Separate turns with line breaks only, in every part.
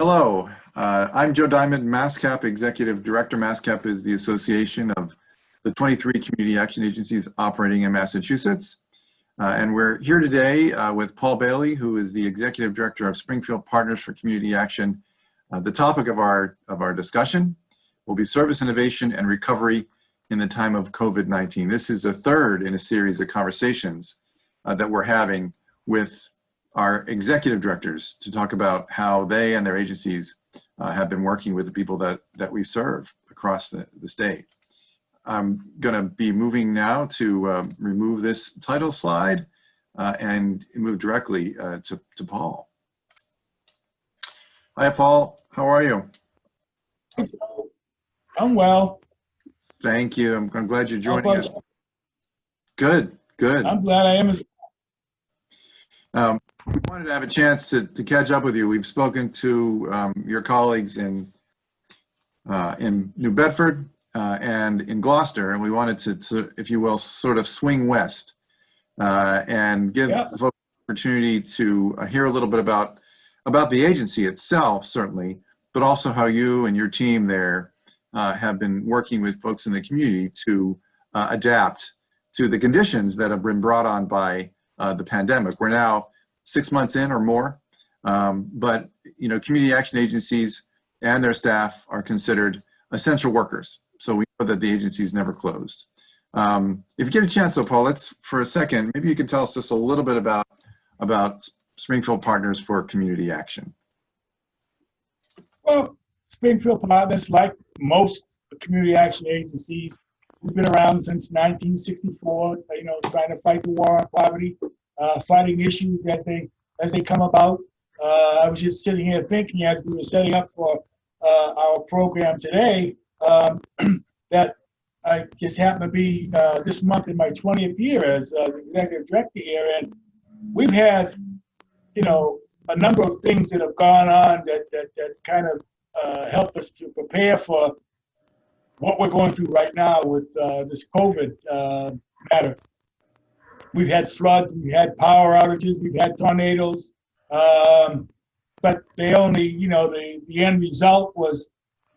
Hello, I'm Joe Diamond, MASSCAP Executive Director. MASSCAP is the association of the 23 community action agencies operating in Massachusetts. And we're here today with Paul Bailey, who is the Executive Director of Springfield Partners for Community Action. The topic of our discussion will be service innovation and recovery in the time of COVID-19. This is a third in a series of conversations that we're having with our executive directors to talk about how they and their agencies have been working with the people that we serve across the state. I'm going to be moving now to remove this title slide and move directly to Paul. Hi, Paul. How are you?
I'm well.
Thank you. I'm glad you're joining us. Good, good.
I'm glad I am as
we wanted to have a chance to catch up with you. We've spoken to your colleagues in New Bedford and in Gloucester, and we wanted to, if you will, sort of swing west and give folks an opportunity to hear a little bit about the agency itself, certainly, but also how you and your team there have been working with folks in the community to adapt to the conditions that have been brought on by the pandemic. We're now 6 months in or more, but community action agencies and their staff are considered essential workers. So we know that the agencies never closed. If you get a chance, though, Paul, let's for a second, maybe you can tell us just a little bit about Springfield Partners for Community Action.
well. Springfield Partners, like most community action agencies, we've been around since 1964. Trying to fight the war on poverty, fighting issues as they come about. I was just sitting here thinking as we were setting up for our program today that I just happened to be this month in my 20th year as the executive director here, and we've had a number of things that have gone on that kind of help us to prepare for what we're going through right now with this COVID matter. We've had floods, we've had power outages, we've had tornadoes, but they only, the end result was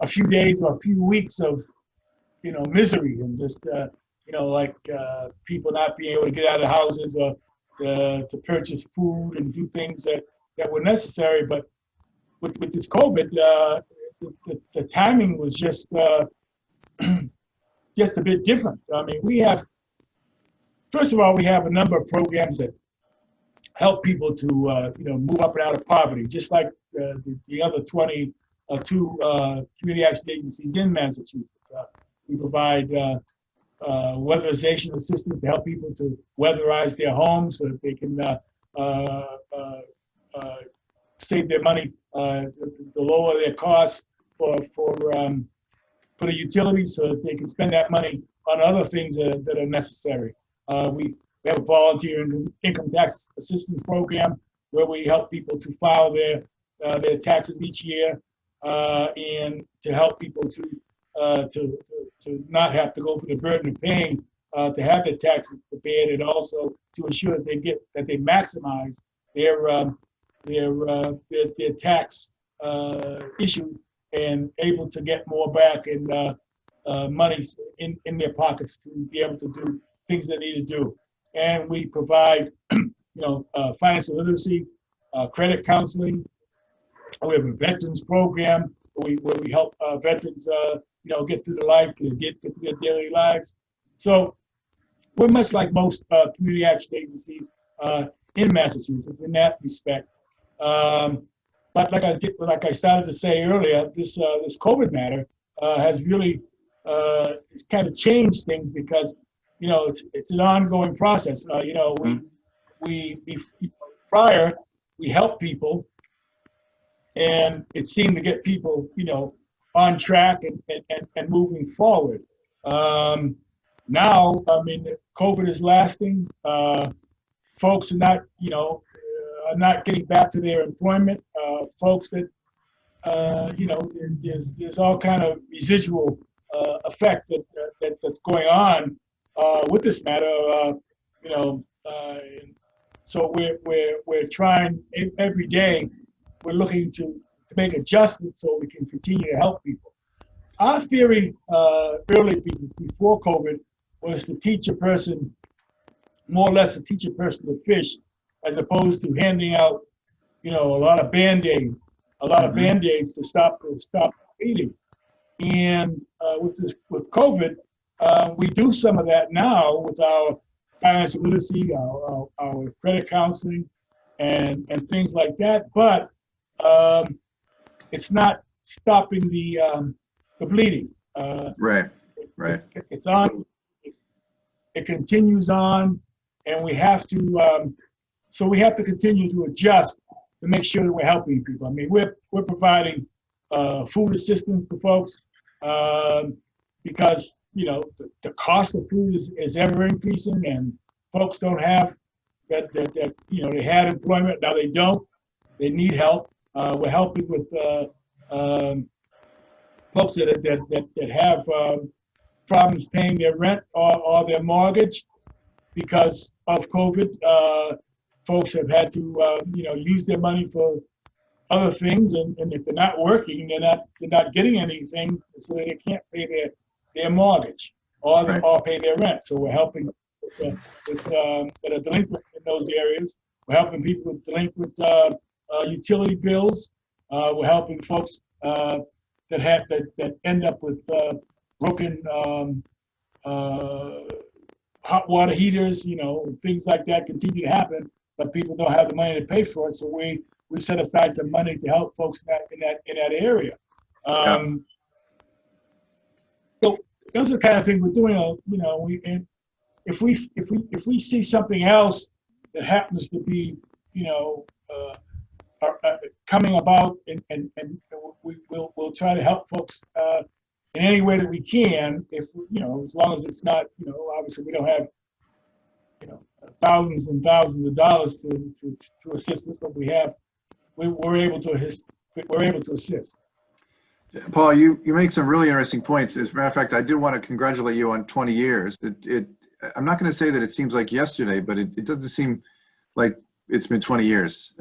a few days or a few weeks of, misery and just, people not being able to get out of houses or to purchase food and do things that were necessary. But with this COVID, the timing was just a bit different. I mean, first of all, we have a number of programs that help people to move up and out of poverty, just like the other 22 community action agencies in Massachusetts. We provide weatherization assistance to help people to weatherize their homes so that they can save their money, to lower their costs for the utilities, so that they can spend that money on other things that are necessary. We have a volunteer income tax assistance program where we help people to file their taxes each year, and to help people to not have to go through the burden of paying to have their taxes prepared, and also to ensure that they maximize their tax issue and able to get more back in money in their pockets to be able to do things they need to do. And we provide financial literacy, credit counseling. We have a veterans program where we help veterans get through their life, get through their daily lives. So we're much like most community action agencies in Massachusetts in that respect. But like I started to say earlier, this COVID matter has really it's kind of changed things because it's an ongoing process. We prior we helped people, and it seemed to get people on track and moving forward. Now, I mean, COVID is lasting. Folks are not getting back to their employment. Folks that there's all kind of residual effect that's going on with this matter. So we're trying every day. We're looking to to make adjustments so we can continue to help people. Our theory early before COVID was to teach a person, more or less to teach a person to fish, as opposed to handing out, a lot of Band-Aids, to stop eating. And with COVID, we do some of that now with our financial literacy, our credit counseling, and things like that. But it's not stopping the bleeding.
Right.
It's on. It continues on, and we have to. So we have to continue to adjust to make sure that we're helping people. I mean, we're providing food assistance to folks because the cost of food is ever increasing, and folks don't have that. They had employment, now they don't. They need help. We're helping with folks that have problems paying their rent or their mortgage because of COVID. Folks have had to use their money for other things, and if they're not working, they're not getting anything, so they can't pay their mortgage or pay their rent. So we're helping with that are delinquent in those areas. We're helping people with delinquent utility bills. We're helping folks that end up with broken hot water heaters, things like that continue to happen, but people don't have the money to pay for it. So we set aside some money to help folks in that area. So those are the kind of things we're doing. If we see something else that happens to be, coming about, and we'll try to help folks in any way that we can. If as long as it's not, obviously we don't have, thousands and thousands of dollars to assist with, but we're able to assist. We're able to assist.
Paul, you make some really interesting points. As a matter of fact, I do want to congratulate you on 20 years. I'm not going to say that it seems like yesterday, but it doesn't seem like it's been 20 years.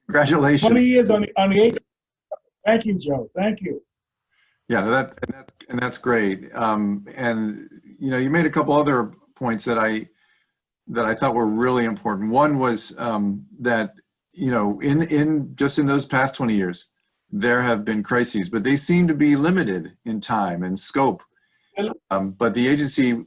Congratulations.
20 years on the 8th. Thank you, Joe. Thank you.
Yeah, that's great. And you made a couple other points that I thought were really important. One was that in those past 20 years, there have been crises, but they seem to be limited in time and scope. But the agency,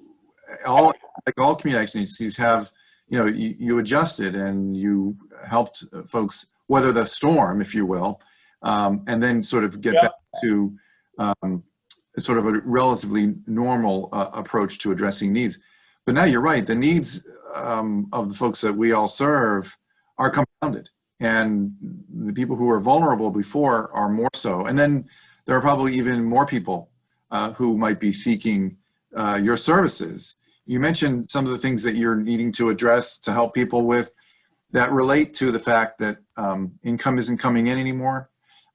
like all community action agencies, have you adjusted and you helped folks weather the storm, if you will, and then sort of get back to sort of a relatively normal approach to addressing needs. But now you're right, the needs of the folks that we all serve are compounded, and the people who were vulnerable before are more so. And then there are probably even more people who might be seeking your services. You mentioned some of the things that you're needing to address to help people with that relate to the fact that income isn't coming in anymore,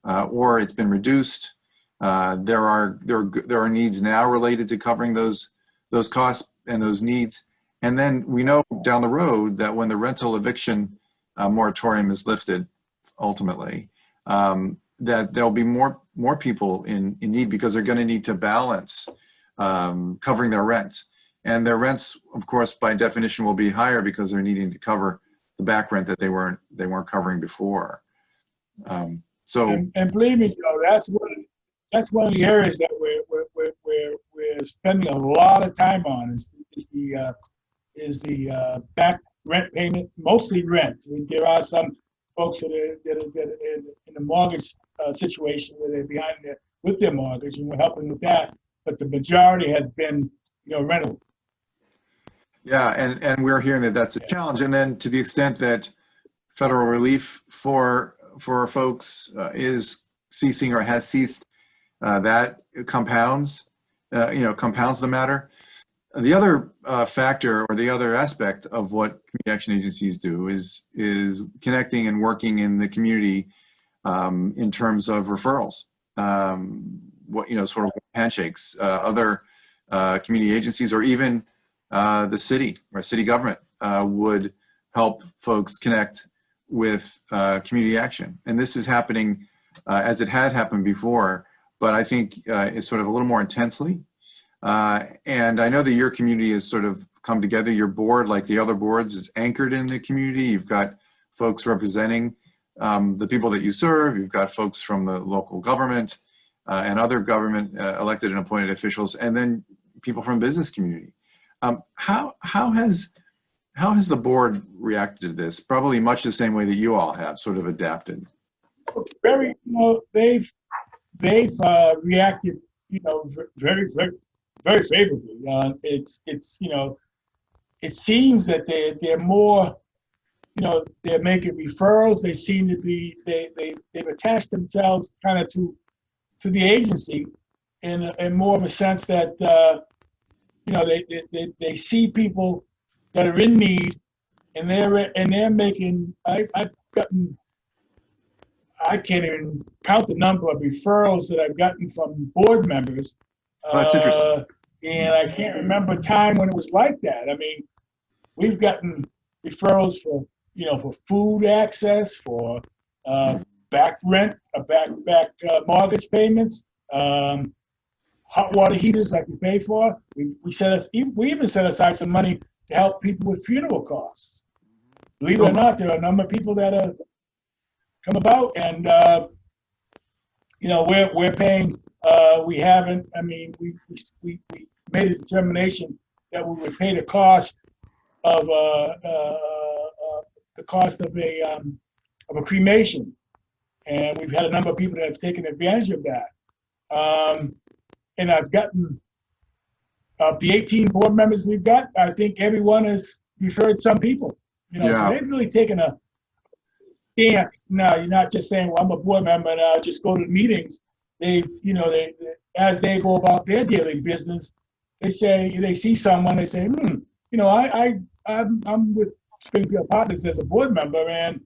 or it's been reduced. There are needs now related to covering those costs and those needs. And then we know down the road that when the rental eviction moratorium is lifted, ultimately, that there'll be more people in need, because they're going to need to balance covering their rent. And their rents, of course, by definition, will be higher because they're needing to cover the back rent that they weren't covering before. And
believe me, Joe, that's one of the areas that we're spending a lot of time on is the back rent payment, mostly rent. I mean, there are some folks that are in the mortgage situation where they're behind with their mortgage, and we're helping with that. But the majority has been, rental.
Yeah, and we're hearing that that's a challenge. And then to the extent that federal relief for folks is ceasing or has ceased, that compounds the matter. The other factor, or the other aspect of what community action agencies do is connecting and working in the community in terms of referrals. Sort of handshakes. Other community agencies, or even the city or city government, would help folks connect with community action. And this is happening as it had happened before, but I think it's sort of a little more intensely. And I know that your community has sort of come together. Your board, like the other boards, is anchored in the community. You've got folks representing the people that you serve. You've got folks from the local government and other government elected and appointed officials, and then people from business community. How has the board reacted to this? Probably much the same way that you all have, sort of adapted.
Very, they've reacted, very, very, very favorably. It's it seems that they're more, they're making referrals. They seem to be they've attached themselves kind of to the agency in more of a sense that they see people that are in need, and they're making. I've gotten. I can't even count the number of referrals that I've gotten from board members.
Oh, that's interesting.
And I can't remember a time when it was like that. I mean, we've gotten referrals for food access, for back rent, back mortgage payments, hot water heaters like we pay for. We even set aside some money to help people with funeral costs. Believe it or not, there are a number of people that are come about, and we're paying. We haven't. I mean, we made a determination that we would pay the cost of a cremation, and we've had a number of people that have taken advantage of that. And I've gotten the 18 board members we've got. I think everyone has referred some people. So they've really taken a stance. Now you're not just saying, "Well, I'm a board member and I'll just go to the meetings." They as they go about their daily business, they see someone, they say, I'm with Springfield Partners as a board member, and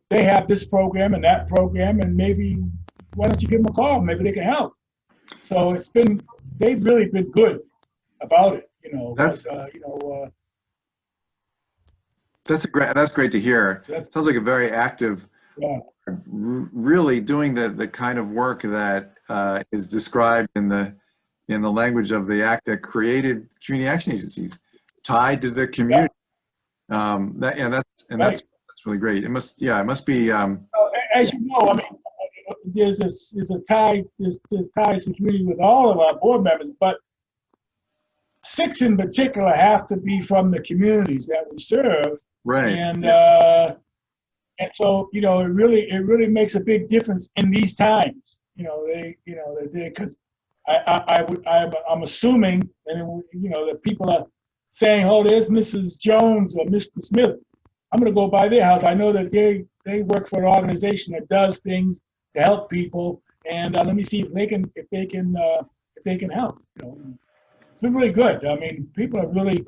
they have this program and that program, and maybe why don't you give them a call? Maybe they can help. So they've really been good about it.
That's great to hear. Sounds like a very active, really doing the kind of work that is described in the language of the act that created community action agencies, tied to the community. That's really great. It must be.
As you know, I mean, there's ties to community with all of our board members, but 6 in particular have to be from the communities that we serve.
Right.
And so it really makes a big difference in these times. Because I'm assuming, and that people are saying, "Oh, there's Mrs. Jones or Mr. Smith. I'm going to go by their house. I know that they work for an organization that does things to help people, and let me see if they can help." It's been really good. I mean, people have really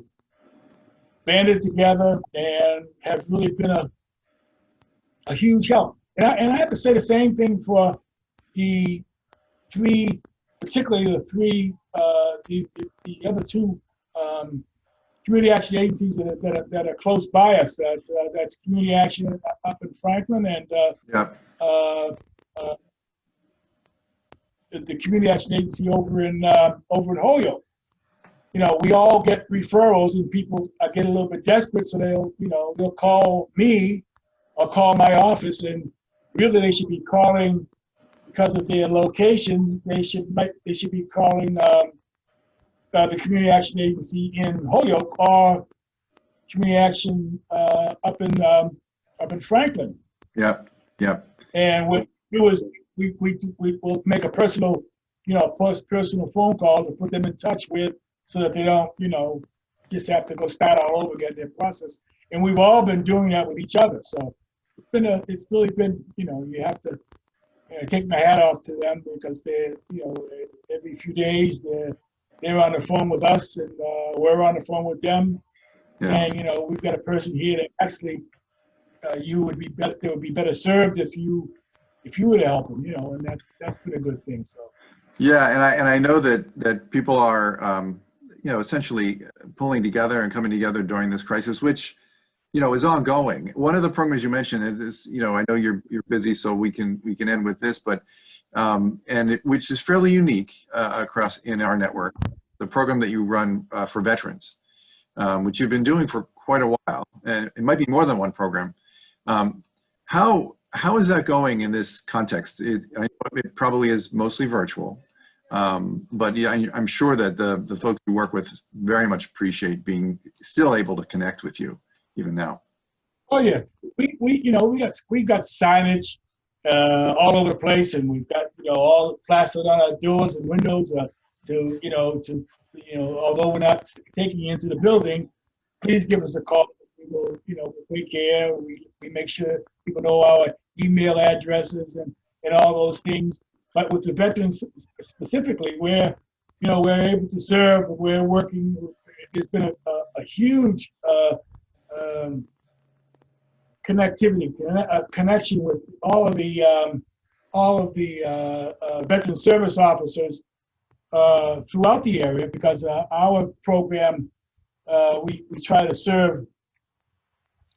banded together and have really been a huge help. And I have to say the same thing for the three, particularly the other two community action agencies that are close by us. That's Community Action up in Franklin and the Community Action Agency over in Holyoke. We all get referrals, and people get a little bit desperate, so they'll call me or call my office, and really they should be calling because of their location. They should be calling the Community Action Agency in Holyoke or Community Action up in Franklin.
Yep.
And what we do is we will make a personal phone call to put them in touch with, so that they don't just have to go start all over again their process. And we've all been doing that with each other. So it's really been you have to take my hat off to them, because they're every few days they're on the phone with us, and we're on the phone with them, saying we've got a person here that actually they would be better served if you were to help them, and that's been a good thing. So
and I know that people are essentially pulling together and coming together during this crisis, which is ongoing. One of the programs you mentioned is, I know you're busy, so we can end with this, but which is fairly unique across in our network, the program that you run for veterans, which you've been doing for quite a while, and it might be more than one program. How is that going in this context? I know it probably is mostly virtual, but yeah, I'm sure that the folks you work with very much appreciate being still able to connect with you even now.
Oh yeah, we got signage all over the place, and we've got all plastered on our doors and windows although we're not taking you into the building, please give us a call. We will take care. We make sure people know our email addresses and all those things. But with the veterans specifically, we're able to serve. We're working. There's been a huge connectivity, a connection with all of the veteran service officers throughout the area, because our program, we try to serve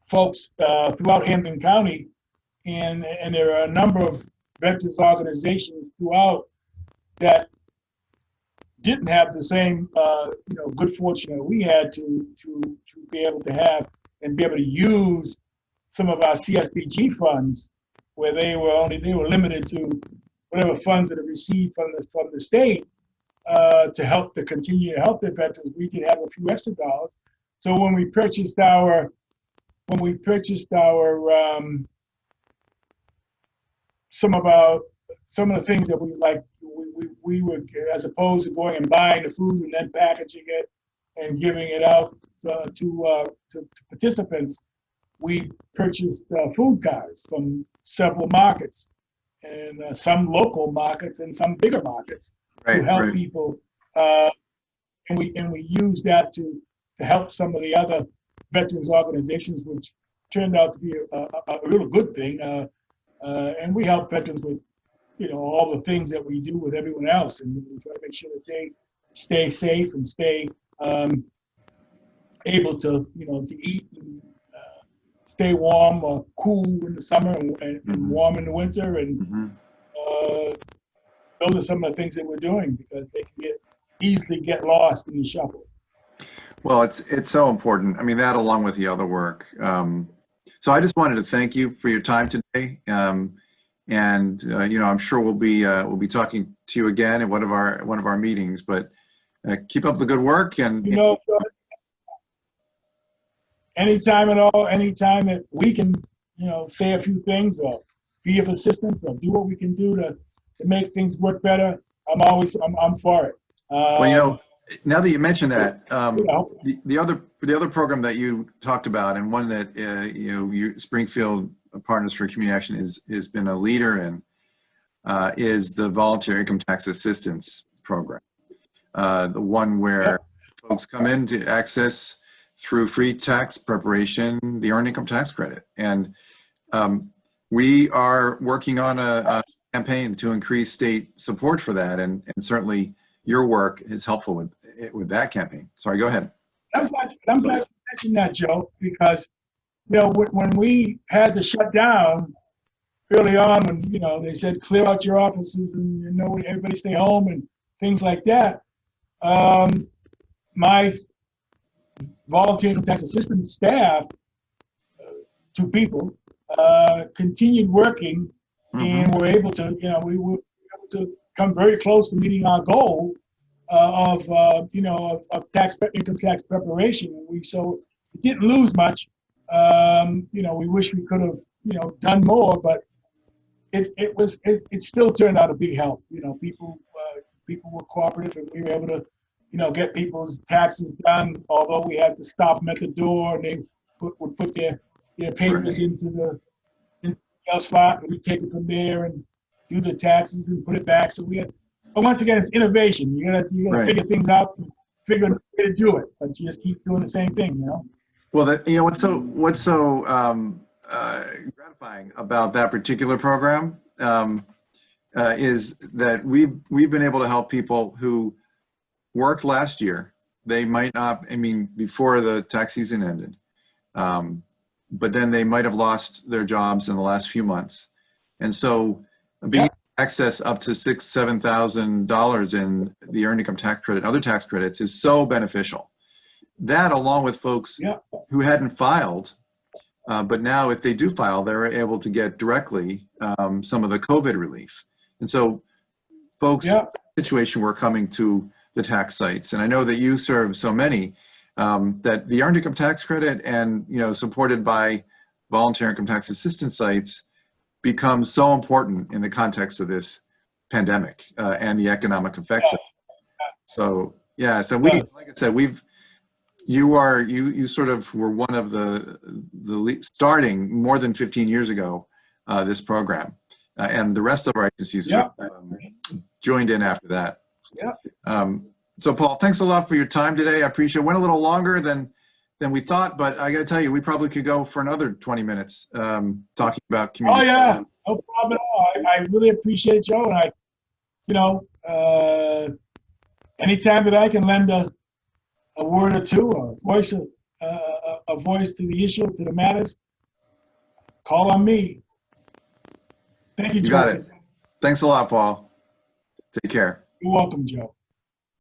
folks throughout Hampton County, and there are a number of veterans organizations throughout that didn't have the same good fortune that we had to be able to have and be able to use some of our CSPG funds, where they were limited to whatever funds that are received from the state to continue to help the veterans. We did have a few extra dollars. So when we purchased our some of the things that we were, as opposed to going and buying the food and then packaging it and giving it out to participants, we purchased food cards from several markets, and some local markets and some bigger markets, to help people. And we use that to help some of the other veterans organizations, which turned out to be a real good thing. And we help veterans with all the things that we do with everyone else, and we try to make sure that they stay safe and stay able to to eat and stay warm or cool in the summer and warm in the winter. And those are some of the things that we're doing, because they can easily get lost in the shuffle.
Well, it's so important. I mean, that along with the other work. So I just wanted to thank you for your time today. And I'm sure we'll be talking to you again at one of our meetings. But keep up the good work, and
anytime at all, anytime that we can say a few things or be of assistance or do what we can do to make things work better, I'm for it.
Well, now that you mentioned that, the other program that you talked about, and one that Springfield Partners for Community Action has been a leader in, is the Voluntary Income Tax Assistance Program, the one where folks come in to access through free tax preparation the Earned Income Tax Credit. And we are working on a campaign to increase state support for that, and certainly your work is helpful with that campaign. Sorry, go ahead.
I'm glad you mentioned that, Joe, because when we had to shut down early on, when they said clear out your offices and everybody stay home and things like that, my volunteer income tax assistance staff, 2 people, continued working, and were able to we were able to come very close to meeting our goal of income tax preparation. So it didn't lose much. We wish we could have done more, but it still turned out a big help. People were cooperative, and we were able to get people's taxes done, although we had to stop them at the door, and they would put their papers into the slot, and we take it from there and do the taxes and put it back. So but once again, it's innovation. You gotta figure things out, and figure out a way to do it, but you just keep doing the same thing,
Well, what's so gratifying about that particular program is that we've been able to help people who worked last year. They might not, before the tax season ended, but then they might have lost their jobs in the last few months. And so being
Yeah.
able to access up to $6,000, $7,000 in the earned income tax credit, other tax credits is so beneficial. That, along with folks
Yeah.
who hadn't filed, but now if they do file, they're able to get directly some of the COVID relief. And so folks
Yeah.
in the situation were coming to the tax sites. And I know that you serve so many that the earned income tax credit and, supported by volunteer income tax assistance sites become so important in the context of this pandemic and the economic effects of it. So, yeah, so like I said, you sort of were one of the starting more than 15 years ago, this program. And the rest of our agencies sort of, joined in after that.
Yeah.
So Paul, thanks a lot for your time today. I appreciate it. Went a little longer than we thought, but I got to tell you, we probably could go for another 20 minutes talking about community.
Oh yeah, no problem at all. I really appreciate Joe, and anytime that I can lend a word or two, a voice to the issue, to the matters, call on me. Thank you,
You got
Joseph.
it. Thanks a lot, Paul. Take care.
You're welcome, Joe.